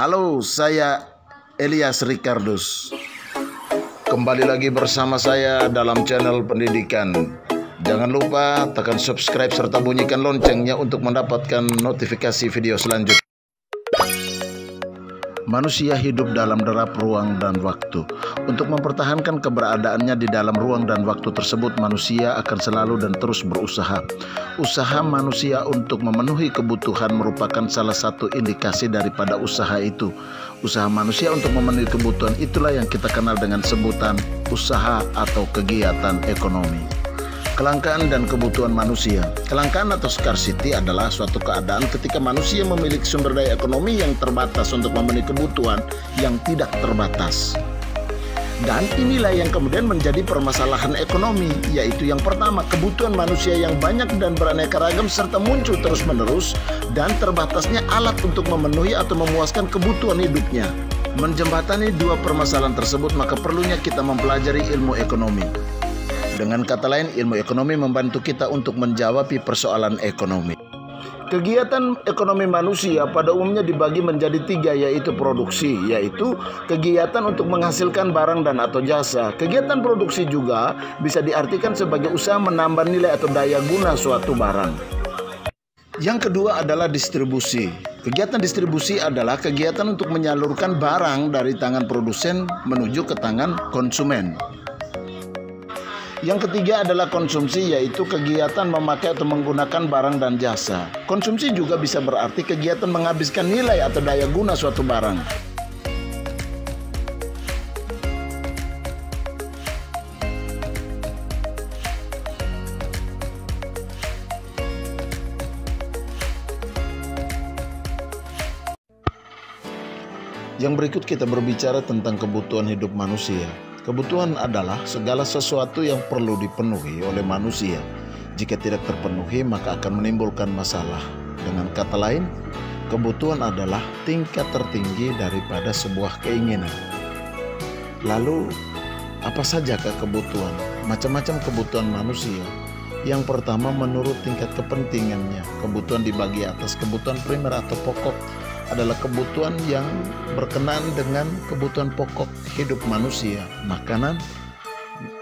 Halo, saya Elias Ricardus. Kembali lagi bersama saya dalam channel pendidikan. Jangan lupa tekan subscribe serta bunyikan loncengnya untuk mendapatkan notifikasi video selanjutnya. Manusia hidup dalam derap ruang dan waktu. Untuk mempertahankan keberadaannya di dalam ruang dan waktu tersebut, manusia akan selalu dan terus berusaha. Usaha manusia untuk memenuhi kebutuhan merupakan salah satu indikasi daripada usaha itu. Usaha manusia untuk memenuhi kebutuhan itulah yang kita kenal dengan sebutan usaha atau kegiatan ekonomi. Kelangkaan dan kebutuhan manusia. Kelangkaan atau scarcity adalah suatu keadaan ketika manusia memiliki sumber daya ekonomi yang terbatas untuk memenuhi kebutuhan yang tidak terbatas. Dan inilah yang kemudian menjadi permasalahan ekonomi, yaitu yang pertama, kebutuhan manusia yang banyak dan beraneka ragam serta muncul terus-menerus, dan terbatasnya alat untuk memenuhi atau memuaskan kebutuhan hidupnya. Menjembatani dua permasalahan tersebut, maka perlunya kita mempelajari ilmu ekonomi. Dengan kata lain, ilmu ekonomi membantu kita untuk menjawab persoalan ekonomi. Kegiatan ekonomi manusia pada umumnya dibagi menjadi tiga, yaitu produksi, yaitu kegiatan untuk menghasilkan barang dan atau jasa. Kegiatan produksi juga bisa diartikan sebagai usaha menambah nilai atau daya guna suatu barang. Yang kedua adalah distribusi. Kegiatan distribusi adalah kegiatan untuk menyalurkan barang dari tangan produsen menuju ke tangan konsumen. Yang ketiga adalah konsumsi, yaitu kegiatan memakai atau menggunakan barang dan jasa. Konsumsi juga bisa berarti kegiatan menghabiskan nilai atau daya guna suatu barang. Yang berikut kita berbicara tentang kebutuhan hidup manusia. Kebutuhan adalah segala sesuatu yang perlu dipenuhi oleh manusia. Jika tidak terpenuhi, maka akan menimbulkan masalah. Dengan kata lain, kebutuhan adalah tingkat tertinggi daripada sebuah keinginan. Lalu, apa sajakah kebutuhan? Macam-macam kebutuhan manusia. Yang pertama, menurut tingkat kepentingannya. Kebutuhan dibagi atas kebutuhan primer atau pokok adalah kebutuhan yang berkenaan dengan kebutuhan pokok hidup manusia, makanan,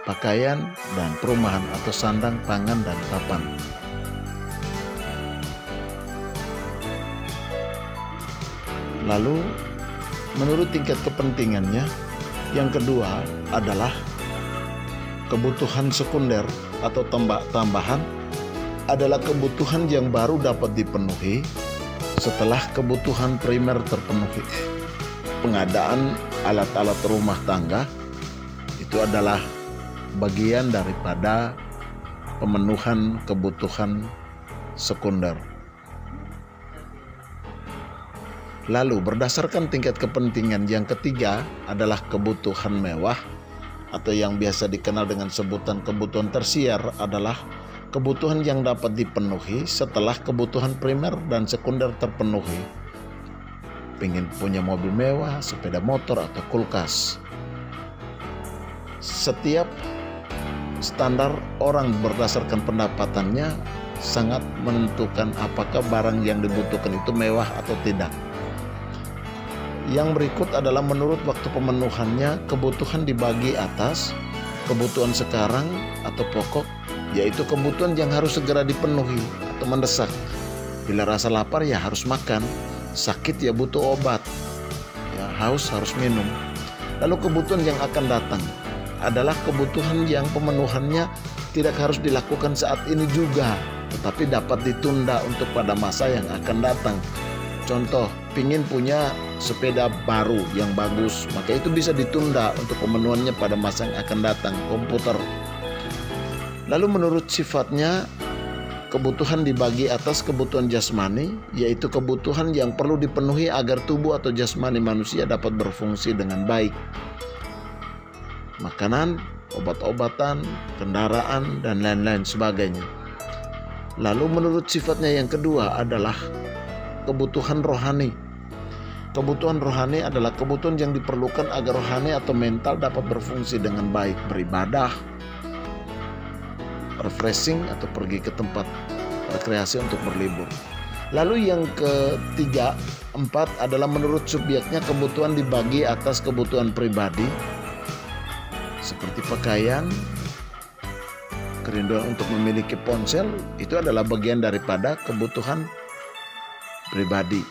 pakaian, dan perumahan atau sandang, pangan, dan papan. Lalu, menurut tingkat kepentingannya, yang kedua adalah kebutuhan sekunder atau tambahan adalah kebutuhan yang baru dapat dipenuhi setelah kebutuhan primer terpenuhi. Pengadaan alat-alat rumah tangga itu adalah bagian daripada pemenuhan kebutuhan sekunder. Lalu berdasarkan tingkat kepentingan, yang ketiga adalah kebutuhan mewah atau yang biasa dikenal dengan sebutan kebutuhan tersier, adalah kebutuhan yang dapat dipenuhi setelah kebutuhan primer dan sekunder terpenuhi. Pengen punya mobil mewah, sepeda motor, atau kulkas. Setiap standar orang berdasarkan pendapatannya sangat menentukan apakah barang yang dibutuhkan itu mewah atau tidak. Yang berikut adalah menurut waktu pemenuhannya. Kebutuhan dibagi atas kebutuhan sekarang atau pokok, yaitu kebutuhan yang harus segera dipenuhi atau mendesak. Bila rasa lapar ya harus makan, sakit ya butuh obat, ya haus harus minum. Lalu kebutuhan yang akan datang adalah kebutuhan yang pemenuhannya tidak harus dilakukan saat ini juga, tetapi dapat ditunda untuk pada masa yang akan datang. Contoh, pingin punya sepeda baru yang bagus, maka itu bisa ditunda untuk pemenuhannya pada masa yang akan datang. Komputer. Lalu menurut sifatnya, kebutuhan dibagi atas kebutuhan jasmani, yaitu kebutuhan yang perlu dipenuhi agar tubuh atau jasmani manusia dapat berfungsi dengan baik. Makanan, obat-obatan, kendaraan, dan lain-lain sebagainya. Lalu menurut sifatnya yang kedua adalah kebutuhan rohani. Kebutuhan rohani adalah kebutuhan yang diperlukan agar rohani atau mental dapat berfungsi dengan baik, beribadah, refreshing atau pergi ke tempat rekreasi untuk berlibur. Lalu yang ketiga, 4 adalah menurut subjeknya kebutuhan dibagi atas kebutuhan pribadi seperti pakaian, kerinduan untuk memiliki ponsel itu adalah bagian daripada kebutuhan pribadi.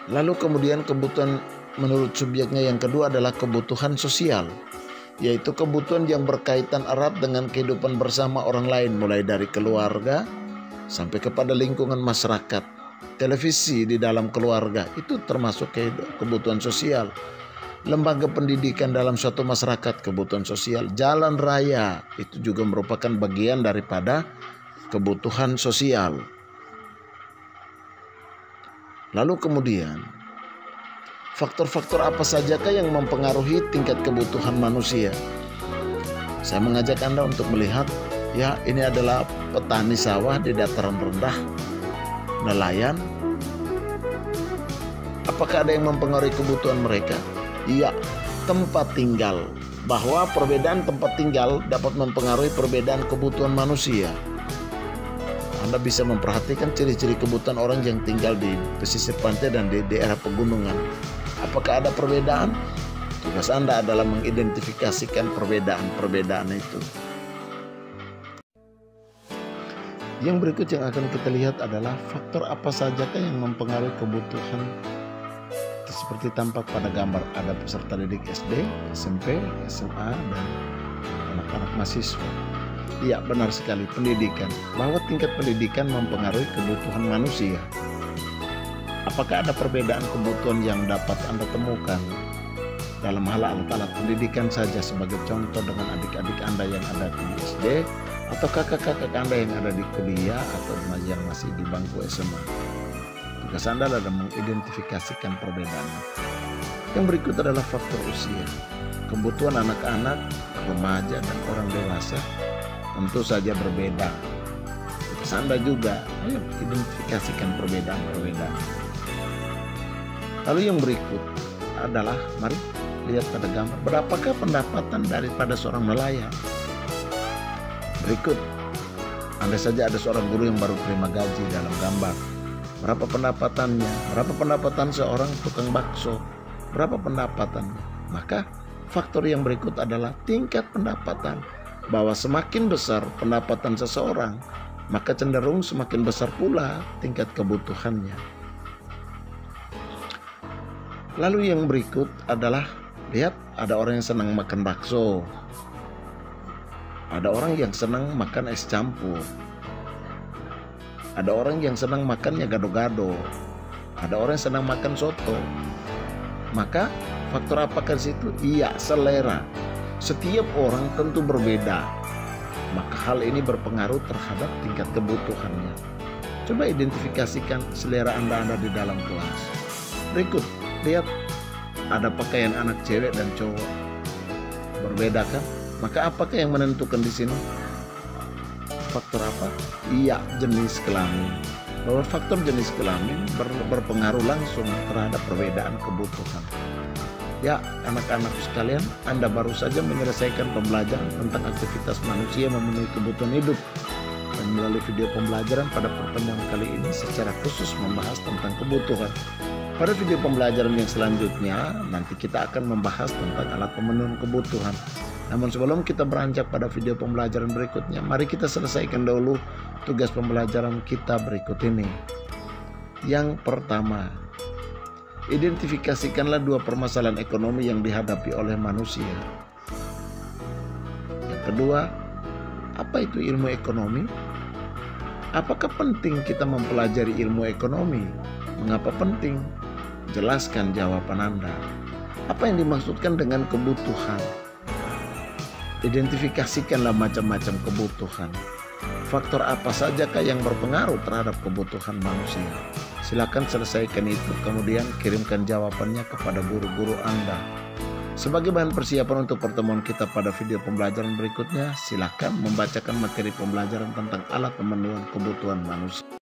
Lalu kemudian kebutuhan menurut subjeknya yang kedua adalah kebutuhan sosial, yaitu kebutuhan yang berkaitan erat dengan kehidupan bersama orang lain, mulai dari keluarga sampai kepada lingkungan masyarakat. Televisi di dalam keluarga itu termasuk kebutuhan sosial. Lembaga pendidikan dalam suatu masyarakat, kebutuhan sosial. Jalan raya itu juga merupakan bagian daripada kebutuhan sosial. Lalu kemudian faktor-faktor apa sajakah yang mempengaruhi tingkat kebutuhan manusia? Saya mengajak Anda untuk melihat, ya, ini adalah petani sawah di dataran rendah, nelayan. Apakah ada yang mempengaruhi kebutuhan mereka? Iya, tempat tinggal. Bahwa perbedaan tempat tinggal dapat mempengaruhi perbedaan kebutuhan manusia. Anda bisa memperhatikan ciri-ciri kebutuhan orang yang tinggal di pesisir pantai dan di daerah pegunungan. Apakah ada perbedaan? Tugas Anda adalah mengidentifikasikan perbedaan-perbedaan itu. Yang berikut yang akan kita lihat adalah faktor apa sajakah yang mempengaruhi kebutuhan. Seperti tampak pada gambar, ada peserta didik SD, SMP, SMA, dan anak-anak mahasiswa. Iya, benar sekali, pendidikan. Bahwa tingkat pendidikan mempengaruhi kebutuhan manusia. Apakah ada perbedaan kebutuhan yang dapat Anda temukan dalam hal alat-alat pendidikan saja, sebagai contoh dengan adik-adik Anda yang ada di SD atau kakak-kakak Anda yang ada di kuliah atau yang masih di bangku SMA? Tugas Anda adalah mengidentifikasikan perbedaan. Yang berikut adalah faktor usia. Kebutuhan anak-anak, remaja, dan orang dewasa tentu saja berbeda. Tugas Anda juga, ayo identifikasikan perbedaan-perbedaan. Lalu yang berikut adalah, mari lihat pada gambar, berapakah pendapatan daripada seorang nelayan? Berikut, andai saja ada seorang guru yang baru terima gaji dalam gambar. Berapa pendapatannya? Berapa pendapatan seorang tukang bakso? Berapa pendapatannya? Maka faktor yang berikut adalah tingkat pendapatan. Bahwa semakin besar pendapatan seseorang, maka cenderung semakin besar pula tingkat kebutuhannya. Lalu yang berikut adalah, lihat, ada orang yang senang makan bakso. Ada orang yang senang makan es campur. Ada orang yang senang makannya gado-gado. Ada orang yang senang makan soto. Maka faktor apakah di situ? Iya, selera. Setiap orang tentu berbeda. Maka hal ini berpengaruh terhadap tingkat kebutuhannya. Coba identifikasikan selera Anda di dalam kelas. Berikut, lihat, ada pakaian anak cewek dan cowok. Berbeda kan? Maka apakah yang menentukan di sini? Faktor apa? Iya, jenis kelamin. Bahwa faktor jenis kelamin berpengaruh langsung terhadap perbedaan kebutuhan. Ya, anak-anak sekalian, Anda baru saja menyelesaikan pembelajaran tentang aktivitas manusia memenuhi kebutuhan hidup. Dan melalui video pembelajaran pada pertemuan kali ini secara khusus membahas tentang kebutuhan. Pada video pembelajaran yang selanjutnya, nanti kita akan membahas tentang alat pemenuhan kebutuhan. Namun sebelum kita beranjak pada video pembelajaran berikutnya, mari kita selesaikan dahulu tugas pembelajaran kita berikut ini. Yang pertama, identifikasikanlah 2 permasalahan ekonomi yang dihadapi oleh manusia. Yang kedua, apa itu ilmu ekonomi? Apakah penting kita mempelajari ilmu ekonomi? Mengapa penting? Jelaskan jawaban Anda. Apa yang dimaksudkan dengan kebutuhan? Identifikasikanlah macam-macam kebutuhan. Faktor apa sajakah yang berpengaruh terhadap kebutuhan manusia? Silakan selesaikan itu, kemudian kirimkan jawabannya kepada guru-guru Anda. Sebagai bahan persiapan untuk pertemuan kita pada video pembelajaran berikutnya, silakan membacakan materi pembelajaran tentang alat pemenuhan kebutuhan manusia.